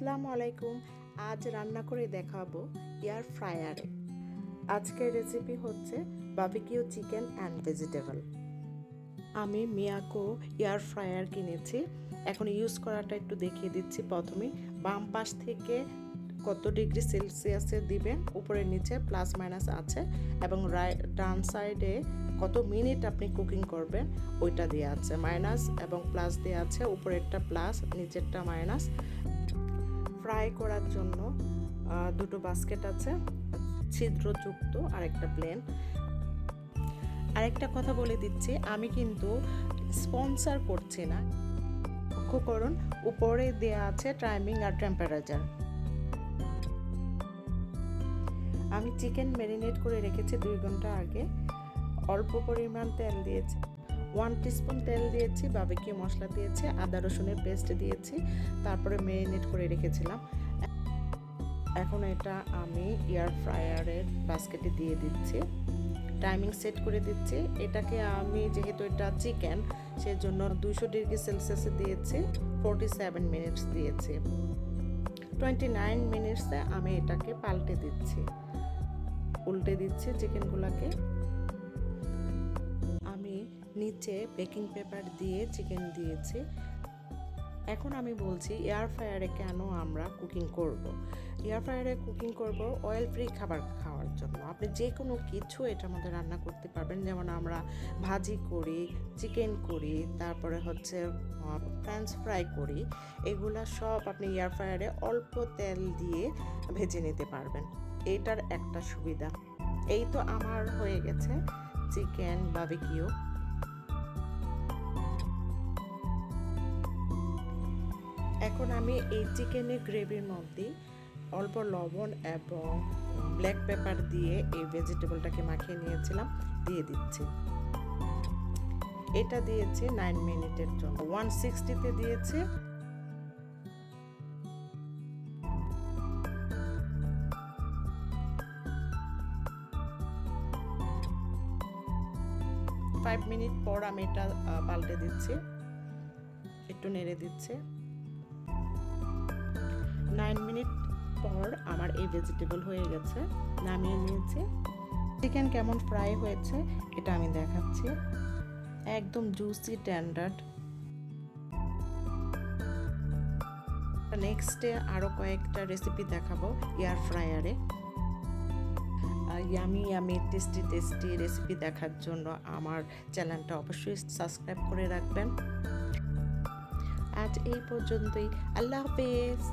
আসসালামু আলাইকুম। আজ রান্না করে দেখাবো এয়ার ফ্রায়ারে। আজকের রেসিপি হচ্ছে বারবিকিউ চিকেন অ্যান্ড ভেজিটেবল। আমি মিয়াকো এয়ার ফ্রায়ার কিনেছি। এখন ইউজ করাটা একটু দেখিয়ে দিচ্ছি। প্রথমে বাম পাশ থেকে কত ডিগ্রি সেলসিয়াসে দিবেন, উপরে নিচে প্লাস মাইনাস আছে, এবং ডান সাইডে কত মিনিট আপনি কুকিং করবেন ওইটা দেওয়া আছে। মাইনাস এবং প্লাস দেওয়া আছে, উপরেরটা প্লাস নিচেরটা মাইনাস। ফ্রাই করার জন্য দুটো বাস্কেট আছে, ছিদ্রযুক্ত আর একটা প্লেন। আরেকটা কথা বলে দিচ্ছি, আমি কিন্তু স্পন্সর করছি না। লক্ষ্য করুন উপরে দেয়া আছে টাইমিং আর টেম্পারেচার। আমি চিকেন ম্যারিনেট করে রেখেছি 2 ঘন্টা আগে। অল্প পরিমাণ তেল দিয়েছি, 1 টিস্পুন তেল দিয়েছি, বারবিকিউ মশলা দিয়েছি, আদা রসুনের পেস্ট দিয়েছি, তারপরে ম্যারিনেট করে রেখেছিলাম। এখন এটা আমি এয়ার ফ্রায়ারের বাস্কেটে দিয়ে দিচ্ছি, টাইমিং সেট করে দিচ্ছি। এটাকে আমি যেহেতু এটা চিকেন সেজন্য 200 ডিগ্রি সেলসিয়াসে দিয়েছি, 47 মিনিটস দিয়েছি। 29 মিনিটসে আমি এটাকে পাল্টে দিচ্ছি, উল্টে দিচ্ছি চিকেনগুলোকে। আমি নিচে বেকিং পেপার দিয়ে চিকেন দিয়েছি। এখন আমি বলছি এয়ার ফ্রায়ারে কেন আমরা কুকিং করব। এয়ার ফ্রায়ারে কুকিং করব অয়েল ফ্রি খাবার খাওয়ার জন্য। আপনি যে কোনো কিছু এটার মধ্যে রান্না করতে পারবেন, যেমন আমরা ভাজি করি, চিকেন করি, তারপরে হচ্ছে ফ্রেঞ্চ ফ্রাই করি। এগুলা সব আপনি এয়ার ফ্রায়ারে অল্প তেল দিয়ে ভেজে নিতে পারবেন। এটার একটা সুবিধা। এই তো আমার হয়ে গেছে চিকেন বারবিকিউ। এখন আমি এই চিকেনের গ্রেভির মধ্যে অল্প লবণ এবং ব্ল্যাক পেপার দিয়ে এই ভেজিটেবলটাকে মাখিয়ে নিয়েছিলাম, দিয়ে দিচ্ছি। এটা দিয়েছি 9 মিনিটের জন্য। 160-তে দিয়েছি। ফাইভ মিনিট পর আমি এটা পাল্টে দিচ্ছি, একটু নেড়ে দিচ্ছি। 9 মিনিট পর আমার এই ভেজিটেবল হয়ে গেছে, নামিয়ে নিয়েছি। চিকেন কেমন ফ্রাই হয়েছে এটা আমি দেখাচ্ছি, একদম জুসি টেন্ডার। নেক্সটে আরও কয়েকটা রেসিপি দেখাবো এয়ার ফ্রায়ারে। Yummy yummy tasty tasty recipe দেখার জন্য আমার চ্যানেলটা অবশ্যই সাবস্ক্রাইব করে রাখবেন। আজ এই পর্যন্তই। আল্লাহ হাফেজ।